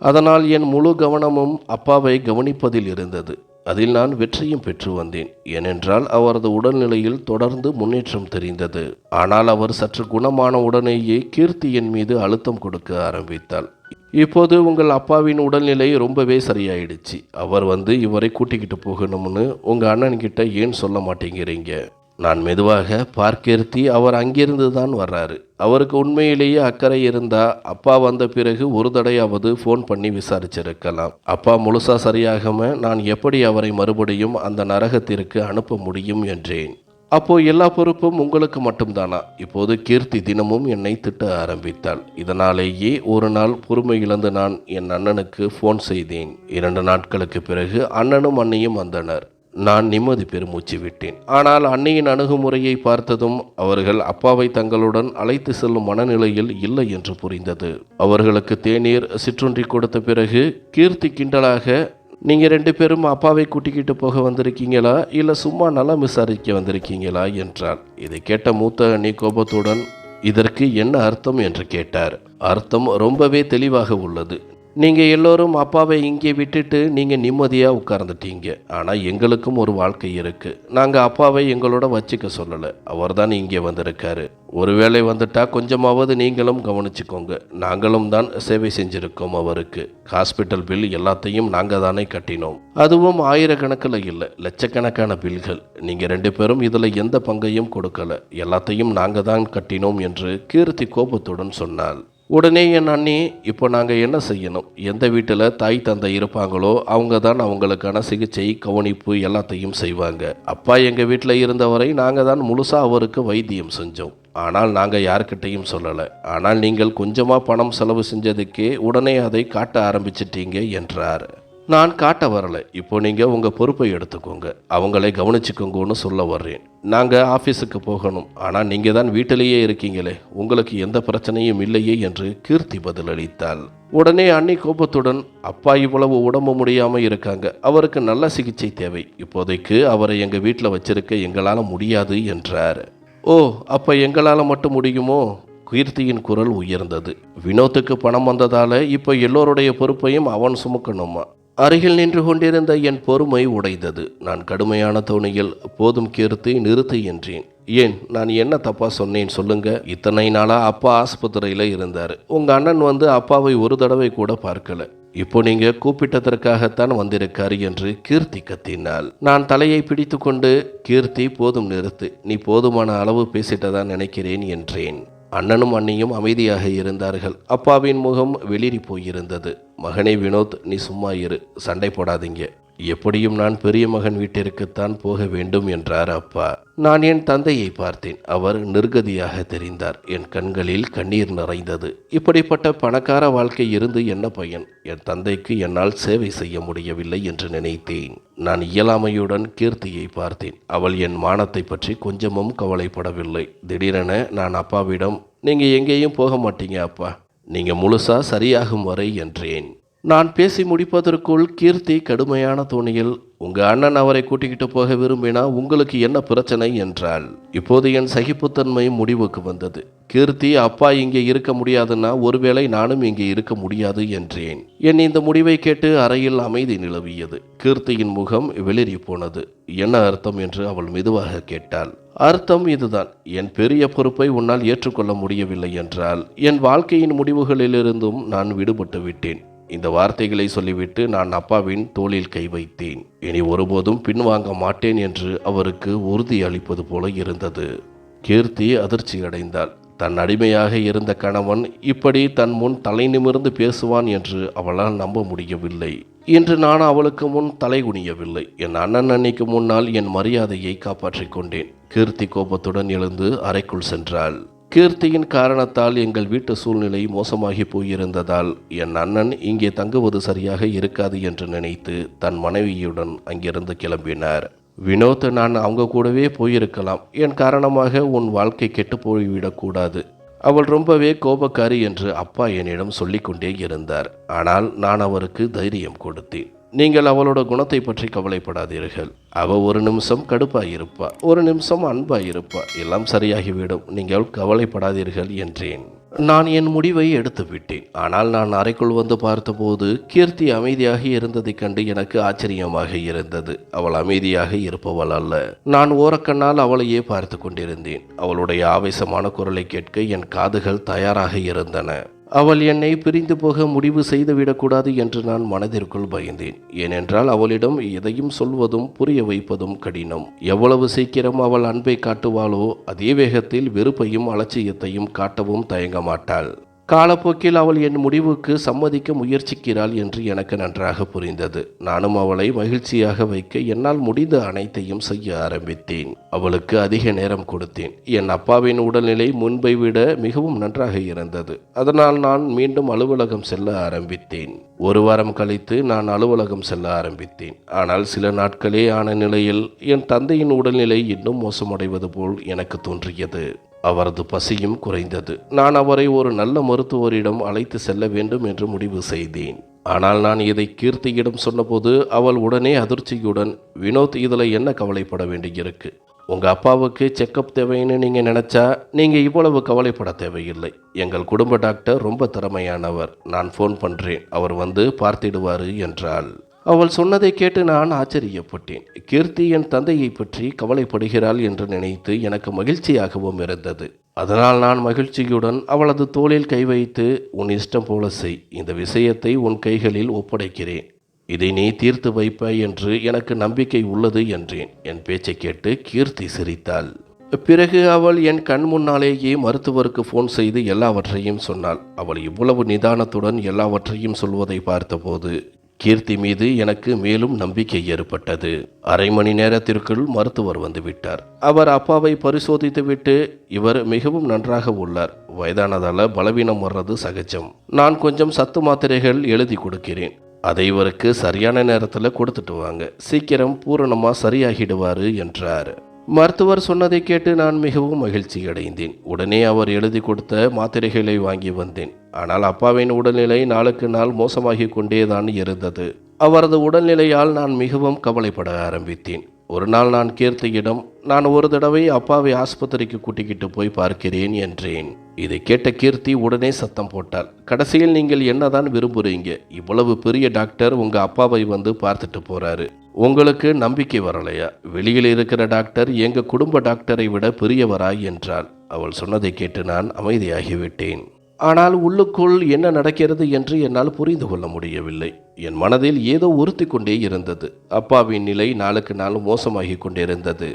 [SPEAKER 1] அதனால் என் முழு கவனமும் அப்பாவை கவனிப்பதில் இருந்தது. அதில் நான் வெற்றியும் பெற்று வந்தேன். ஏனென்றால் அவரது உடல்நிலையில் தொடர்ந்து முன்னேற்றம் தெரிந்தது. ஆனால் அவர் சற்று குணமான உடனேயே கீர்த்தி என் மீது அழுத்தம் கொடுக்க ஆரம்பித்தாள். இப்போது உங்கள் அப்பாவின் உடல்நிலை ரொம்பவே சரியாயிடுச்சு. அவர் வந்து இவரை கூட்டிக்கிட்டு போகணும்னு உங்கள் அண்ணன்கிட்ட ஏன் சொல்ல மாட்டேங்கிறீங்க? நான் மெதுவாக, பார்க்கீர்த்தி, அவர் அங்கிருந்து தான் வர்றாரு. அவருக்கு உண்மையிலேயே அக்கறை இருந்தா அப்பா வந்த பிறகு ஒரு தடையாவது ஃபோன் பண்ணி விசாரிச்சிருக்கலாம். அப்பா முழுசா சரியாகாம நான் எப்படி அவரை மறுபடியும் அந்த நரகத்திற்கு அனுப்ப முடியும் என்றேன். அப்போ எல்லா பொறுப்பும் உங்களுக்கு மட்டும்தானா? இப்போது கீர்த்தி தினமும் என்னை திட்ட ஆரம்பித்தாள். இதனாலேயே ஒரு நாள் பொறுமை இழந்து நான் என் அண்ணனுக்கு ஃபோன் செய்தேன். 2 நாட்களுக்கு பிறகு அண்ணனும் அண்ணியும் வந்தனர். நான் நிம்மதி பெருமூச்சு விட்டேன். ஆனால் அன்னையின் அணுகுமுறையை பார்த்ததும் அவர்கள் அப்பாவை தங்களுடன் அழைத்து செல்லும் மனநிலையில் இல்லை என்று புரிந்தது. அவர்களுக்கு தேநீர், சிற்றுண்டி கொடுத்த பிறகு கீர்த்தி கிண்டலாக, நீங்க 2 பேரும் அப்பாவை கூட்டிக்கிட்டு போக வந்திருக்கீங்களா இல்லை சும்மா நலம் விசாரிக்க வந்திருக்கீங்களா என்றாள். இதை கேட்ட மூத்த அண்ணி கோபத்துடன், இதற்கு என்ன அர்த்தம் என்று கேட்டார். அர்த்தம் ரொம்பவே தெளிவாக உள்ளது. நீங்கள் எல்லோரும் அப்பாவை இங்கே விட்டுட்டு நீங்கள் நிம்மதியாக உட்கார்ந்துட்டீங்க. ஆனால் எங்களுக்கும் ஒரு வாழ்க்கை இருக்குது. நாங்கள் அப்பாவை எங்களோட வச்சுக்க சொல்லலை. அவர் தான் இங்கே வந்திருக்காரு. ஒருவேளை வந்துட்டா கொஞ்சமாவது நீங்களும் கவனிச்சுக்கோங்க. நாங்களும் தான் சேவை செஞ்சுருக்கோம் அவருக்கு. ஹாஸ்பிட்டல் பில் எல்லாத்தையும் நாங்கள் தானே கட்டினோம். அதுவும் ஆயிரக்கணக்கில் இல்லை, லட்சக்கணக்கான பில்கள். நீங்கள் 2 பேரும் இதில் எந்த பங்கையும் கொடுக்கல. எல்லாத்தையும் நாங்கள் தான் கட்டினோம் என்று கீர்த்தி கோபத்துடன் சொன்னாள். உடனே என் அண்ணி, இப்போ நாங்கள் என்ன செய்யணும்? எந்த வீட்டில் தாய் தந்தை இருப்பாங்களோ அவங்க தான் அவங்களுக்கான சிகிச்சை, கவனிப்பு எல்லாத்தையும் செய்வாங்க. அப்பா எங்கள் வீட்டில் இருந்தவரை நாங்கள் தான் முழுசாக அவருக்கு வைத்தியம் செஞ்சோம். ஆனால் நாங்கள் யார்கிட்டையும் சொல்லலை. ஆனால் நீங்கள் கொஞ்சமாக பணம் செலவு செஞ்சதுக்கே உடனே அதை காட்ட ஆரம்பிச்சிட்டீங்க என்றார். நான் காட்ட வரல. இப்போ நீங்க உங்க பொறுப்பை எடுத்துக்கோங்க. அவங்களை கவனிச்சுக்கோங்கன்னு சொல்ல வர்றேன். நாங்க ஆபீஸுக்கு போகணும். ஆனா நீங்க தான் வீட்டிலேயே இருக்கீங்களே. உங்களுக்கு எந்த பிரச்சனையும் இல்லையே என்று கீர்த்தி பதிலளித்தாள். உடனே அண்ணி கோபத்துடன், அப்பா இவ்வளவு உடம்பு முடியாம இருக்காங்க. அவருக்கு நல்ல சிகிச்சை தேவை. இப்போதைக்கு அவரை எங்க வீட்டில் வச்சிருக்க எங்களால முடியாது என்றார். ஓ, அப்ப எங்களால மட்டும் முடியுமோ? கீர்த்தியின் குரல் உயர்ந்தது. வினோத்துக்கு பணம் வந்ததால இப்ப எல்லோருடைய பொறுப்பையும் அவன் சுமக்கணுமா? அருகில் நின்று கொண்டிருந்த என் பொறுமை உடைந்தது. நான் கடுமையான தோணியில், போதும் கீர்த்தி, நிறுத்து என்றேன். ஏன், நான் என்ன தப்பா சொன்னேன் சொல்லுங்க? இத்தனை நாளா அப்பா ஆஸ்பத்திரியில இருந்தார். உங்க அண்ணன் வந்து அப்பாவை ஒரு தடவை கூட பார்க்கல. இப்போ நீங்க கூப்பிட்டதற்காகத்தான் வந்திருக்காரு என்று கீர்த்தி கத்தினாள். நான் தலையை பிடித்து கொண்டு, கீர்த்தி போதும் நிறுத்து, நீ போதுமான அளவு பேசிட்டதா நினைக்கிறேன் என்றேன். அண்ணனும் அண்ணியும் அமைதியாக இருந்தார்கள். அப்பாவின் முகம் வெளிரி போயிருந்தது. மகனே வினோத், நீ சும்மா இரு, சண்டை போடாதீங்க. எப்படியும் நான் பெரிய மகன் வீட்டிற்குத்தான் போக வேண்டும் என்றார் அப்பா. நான் என் தந்தையை பார்த்தேன். அவர் நிர்கதியாக தெரிந்தார். என் கண்களில் கண்ணீர் நிறைந்தது. இப்படிப்பட்ட பணக்கார வாழ்க்கை இருந்து என்ன பயன்? என் தந்தைக்கு என்னால் சேவை செய்ய முடியவில்லை என்று நினைத்தேன். நான் இயலாமையுடன் கீர்த்தியை பார்த்தேன். அவள் என் மானத்தை பற்றி கொஞ்சமும் கவலைப்படவில்லை. திடீரென நான் அப்பாவிடம், நீங்க எங்கேயும் போக மாட்டீங்க அப்பா, நீங்க முழுசா சரியாகும் வரை என்றேன். நான் பேசி முடிப்பதற்குள் கீர்த்தி கடுமையான தோணியில், உங்க அண்ணன் அவரை கூட்டிக்கிட்டு போக விரும்பினா உங்களுக்கு என்ன பிரச்சனை என்றாள். இப்போது என் சகிப்புத்தன்மை முடிவுக்கு வந்தது. கீர்த்தி, அப்பா இங்கே இருக்க முடியாதுன்னா ஒருவேளை நானும் இங்கே இருக்க முடியாது என்றேன். என் இந்த முடிவை கேட்டு அறையில் அமைதி நிலவியது. கீர்த்தியின் முகம் வெளிரி போனது. என்ன அர்த்தம் என்று அவள் மெதுவாக கேட்டாள். அர்த்தம் இதுதான், என் பெரிய பொறுப்பை உன்னால் ஏற்றுக்கொள்ள முடியவில்லை என்றால் என் வாழ்க்கையின் முடிவுகளிலிருந்தும் நான் விடுபட்டு விட்டேன். இந்த வார்த்தைகளை சொல்லிவிட்டு நான் அப்பாவின் தோளில் கை வைத்தேன். இனி ஒருபோதும் பின்வாங்க மாட்டேன் என்று அவருக்கு உறுதி அளிப்பது போல இருந்தது. கீர்த்தி அதிர்ச்சி அடைந்தாள். தன் அடிமையாக இருந்த கணவன் இப்படி தன் முன் தலை நிமிர்ந்து பேசுவான் என்று அவளால் நம்ப முடியவில்லை. இன்று நான் அவளுக்கு முன் தலை குனியவில்லை. என் அண்ணன் அன்னிக்கு முன்னால் என் மரியாதையை காப்பாற்றிக் கொண்டேன். கீர்த்தி கோபத்துடன் எழுந்து அறைக்குள் சென்றாள். கீர்த்தியின் காரணத்தால் எங்கள் வீட்டு சூழ்நிலை மோசமாகி போயிருந்ததால் என் அண்ணன் இங்கே தங்குவது சரியாக இருக்காது என்று நினைத்து தன் மனைவியுடன் அங்கிருந்து கிளம்பினார். வினோத், நான் அவங்க கூடவே போயிருக்கலாம். என் காரணமாக உன் வாழ்க்கை கெட்டு போய்விடக்கூடாது. அவள் ரொம்பவே கோபக்காரி என்று அப்பா என்னிடம் சொல்லிக்கொண்டே இருந்தார். ஆனால் நான் அவருக்கு தைரியம் கொடுத்தேன். நீங்கள் அவளோட குணத்தை பற்றி கவலைப்படாதீர்கள். அவ ஒரு நிமிஷம் கடுப்பாயிருப்பா, ஒரு நிமிஷம் அன்பாயிருப்பா, எல்லாம் சரியாகிவிடும், நீங்கள் கவலைப்படாதீர்கள் என்றேன். நான் என் முடிவை எடுத்து விட்டேன். ஆனால் நான் அறைக்குள் வந்து பார்த்தபோது கீர்த்தி அமைதியாக இருந்ததைக் கண்டு எனக்கு ஆச்சரியமாக இருந்தது. அவள் அமைதியாக இருப்பவள் அல்ல. நான் ஓரக்கண்ணால் அவளையே பார்த்து கொண்டிருந்தேன். அவளுடைய ஆவேசமான குரலை கேட்க என் காதுகள் தயாராக இருந்தன. அவள் என்னை பிரிந்து போக முடிவு செய்துவிடக்கூடாது என்று நான் மனதிற்குள் பயந்தேன். ஏனென்றால் அவளிடம் எதையும் சொல்வதும் புரிய வைப்பதும் கடினம். எவ்வளவு சீக்கிரம் அவள் அன்பை காட்டுவாளோ அதே வேகத்தில் வெறுப்பையும் அலட்சியத்தையும் காட்டவும் தயங்க மாட்டாள். காலப்போக்கில் அவள் என் முடிவுக்கு சம்மதிக்க முயற்சிக்கிறாள் என்று எனக்கு நன்றாக புரிந்தது. நானும் அவளை மகிழ்ச்சியாக வைக்க என்னால் முடிந்த அனைத்தையும் செய்ய ஆரம்பித்தேன். அவளுக்கு அதிக நேரம் கொடுத்தேன். என் அப்பாவின் உடல்நிலை முன்பை விட மிகவும் நன்றாக இருந்தது. அதனால் நான் மீண்டும் அலுவலகம் செல்ல ஆரம்பித்தேன். ஒரு வாரம் கழித்து நான் அலுவலகம் செல்ல ஆரம்பித்தேன். ஆனால் சில நாட்களே ஆன நிலையில் என் தந்தையின் உடல்நிலை இன்னும் மோசமடைவது போல் எனக்கு தோன்றியது. அவரது பசியும் குறைந்தது. நான் அவரை ஒரு நல்ல மருத்துவரிடம் அழைத்து செல்ல வேண்டும் என்று முடிவு செய்தேன். ஆனால் நான் இதை கீர்த்தியிடம் சொன்னபோது அவள் உடனே அதிர்ச்சியுடன், வினோத், இதில் என்ன கவலைப்பட வேண்டியிருக்கு? உங்கள் அப்பாவுக்கு செக்கப் தேவைன்னு நீங்கள் நினச்சா நீங்கள் இவ்வளவு கவலைப்பட தேவையில்லை. எங்கள் குடும்ப டாக்டர் ரொம்ப திறமையானவர். நான் ஃபோன் பண்ணுறேன், அவர் வந்து பார்த்திடுவார் என்றாள். அவள் சொன்னதை கேட்டு நான் ஆச்சரியப்பட்டேன். கீர்த்தி என் தந்தையை பற்றி கவலைப்படுகிறாள் என்று நினைத்து எனக்கு மகிழ்ச்சியாகவும் இருந்தது. அதனால் நான் மகிழ்ச்சியுடன் அவளது தோளில் கை வைத்து, உன் இஷ்டம் போல செய், இந்த விஷயத்தை உன் கைகளில் ஒப்படைக்கிறேன், இதை நீ தீர்த்து வைப்பாய் என்று எனக்கு நம்பிக்கை உள்ளது என்றேன். என் பேச்சை கேட்டு கீர்த்தி சிரித்தாள். பிறகு அவள் என் கண் முன்னாலேயே மருத்துவருக்கு ஃபோன் செய்து எல்லாவற்றையும் சொன்னாள். அவள் இவ்வளவு நிதானத்துடன் எல்லாவற்றையும் சொல்வதை பார்த்தபோது கீர்த்தி மீது எனக்கு மேலும் நம்பிக்கை ஏற்பட்டது. அரை மணி நேரத்திற்குள் மருத்துவர் வந்துவிட்டார். அவர் அப்பாவை பரிசோதித்துவிட்டு, இவர் மிகவும் நன்றாக உள்ளார், வயதானதால பலவீனம் வர்றது சகஜம், நான் கொஞ்சம் சத்து மாத்திரைகள் எழுதி கொடுக்கிறேன், அதை இவருக்கு சரியான நேரத்தில் கொடுத்துட்டு வாங்க, சீக்கிரம் பூரணமாக சரியாகிடுவார் என்றார். மருத்துவர் சொன்னதை கேட்டு நான் மிகவும் மகிழ்ச்சி அடைந்தேன். உடனே அவர் எழுதி கொடுத்த மாத்திரைகளை வாங்கி வந்தேன். ஆனால் அப்பாவின் உடல்நிலை நாளுக்கு நாள் மோசமாகி கொண்டேதான் இருந்தது. அவரது உடல்நிலையால் நான் மிகவும் கவலைப்பட ஆரம்பித்தேன். ஒரு நாள் நான் கீர்த்தியிடம், நான் ஒரு தடவை அப்பாவை ஆஸ்பத்திரிக்கு கூட்டிக்கிட்டு போய் பார்க்கிறேன் என்றேன். இதை கேட்ட கீர்த்தி உடனே சத்தம் போட்டாள். கடைசியில் நீங்கள் என்னதான் விரும்புறீங்க? இவ்வளவு பெரிய டாக்டர் உங்க அப்பாவை வந்து பார்த்துட்டு போறாரு, உங்களுக்கு நம்பிக்கை வரலையா? வெளியில் இருக்கிற டாக்டர் எங்க குடும்ப டாக்டரை விட பெரியவராய் என்றாள். அவள் சொன்னதை கேட்டு நான் அமைதியாகிவிட்டேன். ஆனால் உள்ளுக்குள் என்ன நடக்கிறது என்று என்னால் புரிந்து கொள்ள முடியவில்லை. என் மனதில் ஏதோ உறுத்தி கொண்டே இருந்தது. அப்பாவின் நிலை நாளுக்கு நாள் மோசமாகி கொண்டிருந்தது.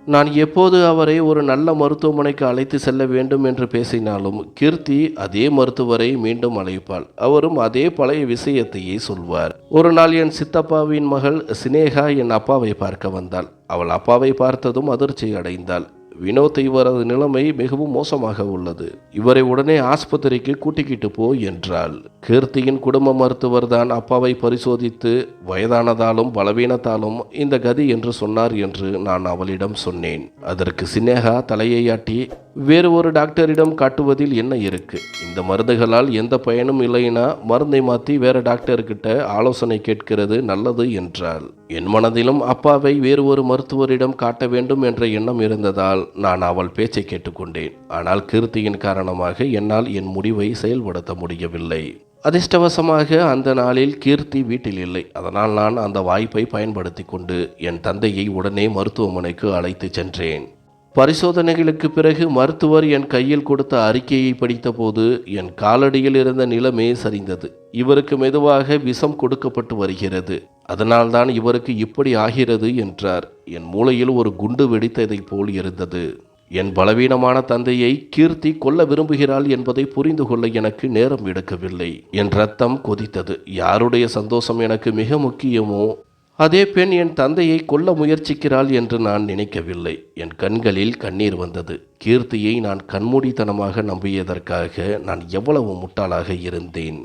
[SPEAKER 1] நான் எப்போது அவரை ஒரு நல்ல மருத்துவமனைக்கு அழைத்து செல்ல வேண்டும் என்று பேசினாலும் கீர்த்தி அதே மருத்துவரை மீண்டும் அழைப்பாள். அவரும் அதே பழைய விஷயத்தையே சொல்வார். ஒரு நாள் என் சித்தப்பாவின் மகள் சினேகா என் அப்பாவை பார்க்க வந்தாள். அவள் அப்பாவை பார்த்ததும் அதிர்ச்சி அடைந்தாள். வினோத், இவரது நிலைமை மிகவும் மோசமாக உள்ளது, இவரை உடனே ஆஸ்பத்திரிக்கு கூட்டிக்கிட்டு போ என்றாள். கீர்த்தியின் குடும்ப மருத்துவர் தான் அப்பாவை பரிசோதித்து வயதானதாலும் பலவீனத்தாலும் இந்த கதி என்று சொன்னார் என்று நான் அவளிடம் சொன்னேன். அதற்கு சினேகா தலையை ஆட்டி, வேறு ஒரு டாக்டரிடம் காட்டுவதில் என்ன இருக்கு? இந்த மருந்துகளால் எந்த பயனும் இல்லைனா மருந்தை மாற்றி வேற டாக்டர்கிட்ட ஆலோசனை கேட்கிறது நல்லது என்றாள். என் மனதிலும் அப்பாவை வேறு ஒரு மருத்துவரிடம் காட்ட வேண்டும் என்ற எண்ணம் இருந்ததால் நான் அவள் பேச்சை கேட்டுக்கொண்டேன். ஆனால் கீர்த்தியின் காரணமாக என்னால் என் முடிவை செயல்படுத்த முடியவில்லை. அதிர்ஷ்டவசமாக அந்த நாளில் கீர்த்தி வீட்டில் இல்லை. அதனால் நான் அந்த வாய்ப்பை பயன்படுத்தி கொண்டு என் தந்தையை உடனே மருத்துவமனைக்கு அழைத்து சென்றேன். பரிசோதனைகளுக்கு பிறகு மருத்துவர் என் கையில் கொடுத்த அறிக்கையை படித்தபோது என் காலடியில் இருந்த நிலமே சரிந்தது. இவருக்கு மெதுவாக விஷம் கொடுக்கப்பட்டு வருகிறது, அதனால்தான் இவருக்கு இப்படி ஆகிறது என்றார். என் மூளையில் ஒரு குண்டு வெடித்ததைப் போல் இருந்தது. என் பலவீனமான தந்தையை கீர்த்தி கொல்ல விரும்புகிறாள் என்பதை புரிந்து கொள்ள எனக்கு நேரம் எடுக்கவில்லை. என் ரத்தம் கொதித்தது. யாருடைய சந்தோஷம் எனக்கு மிக முக்கியமோ அதே பெண் என் தந்தையை கொல்ல முயற்சிக்கிறாள் என்று நான் நினைக்கவில்லை. என் கண்களில் கண்ணீர் வந்தது. கீர்த்தியை நான் கண்மூடித்தனமாக நம்பியதற்காக நான் எவ்வளவு முட்டாளாக இருந்தேன்.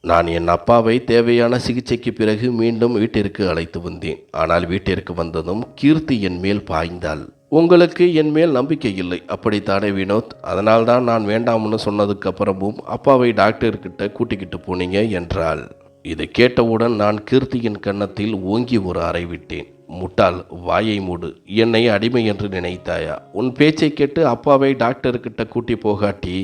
[SPEAKER 1] நான் என் அப்பாவை தேவையான சிகிச்சைக்கு பிறகு மீண்டும் வீட்டிற்கு அழைத்து வந்தேன். ஆனால் வீட்டிற்கு வந்ததும் கீர்த்தி என் மேல் பாய்ந்தாள். உங்களுக்கு என் மேல் நம்பிக்கை இல்லை, அப்படித்தானே வினோத்? அதனால்தான் நான் வேண்டாம்னு சொன்னதுக்கு அப்புறமும் அப்பாவை டாக்டர்கிட்ட கூட்டிக்கிட்டு போனீங்க என்றாள். இதை கேட்டவுடன் நான் கீர்த்தியின் கன்னத்தில் ஓங்கி ஒரு அறை விட்டேன். முட்டாள், வாயை மூடு. என்னை அடிமை என்று நினைத்தாயா? உன் பேச்சை கேட்டு அப்பாவை டாக்டர்கிட்ட கூட்டி போகாட்டி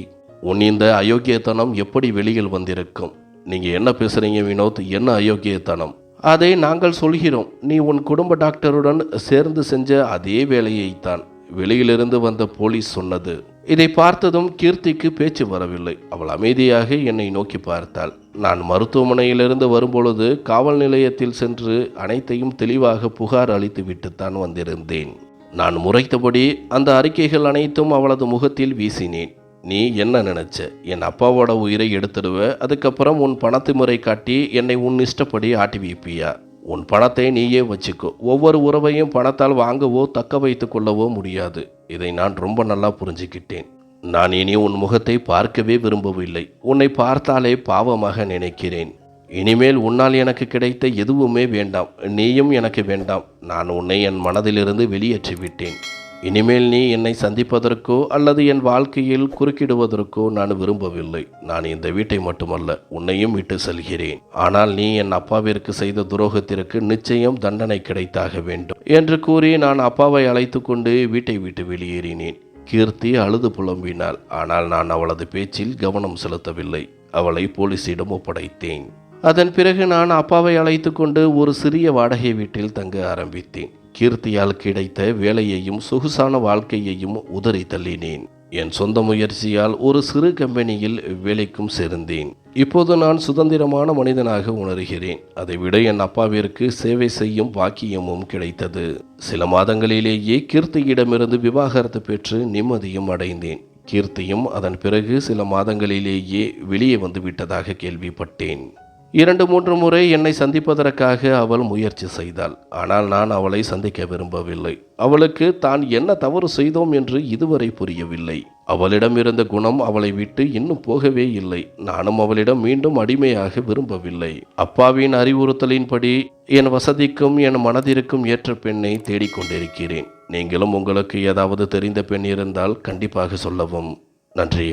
[SPEAKER 1] உன் இந்த அயோக்கியத்தனம் எப்படி வெளியில் வந்திருக்கும்? நீங்க என்ன பேசுறீங்க வினோத்? என்ன அயோக்கியத்தனம்? அதை நாங்கள் சொல்கிறோம். நீ உன் குடும்ப டாக்டருடன் சேர்ந்து செஞ்ச அதே வேலையைத்தான் வெளியிலிருந்து வந்த போலீஸ் சொன்னது. இதை பார்த்ததும் கீர்த்திக்கு பேச்சு வரவில்லை. அவள் அமைதியாக என்னை நோக்கி பார்த்தாள். நான் மருத்துவமனையிலிருந்து வரும்பொழுது காவல் நிலையத்தில் சென்று அனைத்தையும் தெளிவாக புகார் அளித்து விட்டுத்தான் வந்திருந்தேன். நான் முறைத்தபடி அந்த அறிக்கைகள் அனைத்தும் அவளது முகத்தில் வீசினேன். நீ என்ன நினைச்ச? என் அப்பாவோட உயிரை எடுத்துடுவ, அதுக்கப்புறம் உன் பணத்து முறை காட்டி என்னை உன் இஷ்டப்படி ஆட்டி வைப்பியா? உன் பணத்தை நீயே வச்சுக்கோ. ஒவ்வொரு உறவையும் பணத்தால் வாங்கவோ தக்க வைத்து கொள்ளவோ முடியாது. இதை நான் ரொம்ப நல்லா புரிஞ்சுக்கிட்டேன். நான் இனி உன் முகத்தை பார்க்கவே விரும்பவில்லை. உன்னை பார்த்தாலே பாவமாக நினைக்கிறேன். இனிமேல் உன்னால் எனக்கு கிடைத்த எதுவுமே வேண்டாம். நீயும் எனக்கு வேண்டாம். நான் உன்னை என் மனதிலிருந்து வெளியேற்றி விட்டேன். இனிமேல் நீ என்னை சந்திப்பதற்கோ அல்லது என் வாழ்க்கையில் குறுக்கிடுவதற்கோ நான் விரும்பவில்லை. நான் இந்த வீட்டை மட்டுமல்ல, உன்னையும் விட்டு செல்கிறேன். ஆனால் நீ என் அப்பாவிற்கு செய்த துரோகத்திற்கு நிச்சயம் தண்டனை கிடைத்தாக வேண்டும் என்று கூறி நான் அப்பாவை அழைத்து கொண்டு வீட்டை விட்டு வெளியேறினேன். கீர்த்தி அழுது புலம்பினாள். ஆனால் நான் அவளது பேச்சில் கவனம் செலுத்தவில்லை. அவளை போலீசிடம் ஒப்படைத்தேன். அதன் பிறகு நான் அப்பாவை அழைத்து கொண்டு ஒரு சிறிய வாடகை வீட்டில் தங்க ஆரம்பித்தேன். கீர்த்தியால் கிடைத்த வேலையையும் சொகுசான வாழ்க்கையையும் உதறி தள்ளினேன். என் சொந்த முயற்சியால் ஒரு சிறு கம்பெனியில் வேலைக்கும் சேர்ந்தேன். இப்போது நான் சுதந்திரமான மனிதனாக உணர்கிறேன். அதைவிட என் அப்பாவிற்கு சேவை செய்யும் பாக்கியமும் கிடைத்தது. சில மாதங்களிலேயே கீர்த்தியிடமிருந்து விவாகரத்து பெற்று நிம்மதியும் அடைந்தேன். கீர்த்தியும் அதன் பிறகு சில மாதங்களிலேயே வெளியே வந்து விட்டதாக கேள்விப்பட்டேன். 2-3 முறை என்னை சந்திப்பதற்காக அவள் முயற்சி செய்தாள். ஆனால் நான் அவளை சந்திக்க விரும்பவில்லை. அவளுக்கு தான் என்ன தவறு செய்தோம் என்று இதுவரை புரியவில்லை. அவளிடம் இருந்த குணம் அவளை விட்டு இன்னும் போகவே இல்லை. நானும் அவளிடம் மீண்டும் அடிமையாக விரும்பவில்லை. அப்பாவின் அறிவுறுத்தலின்படி என் வசதிக்கும் என் மனதிற்கும் ஏற்ற பெண்ணை தேடிக்கொண்டிருக்கிறேன். நீங்களும் உங்களுக்கு ஏதாவது தெரிந்த பெண் இருந்தால் கண்டிப்பாக சொல்லவும். நன்றி.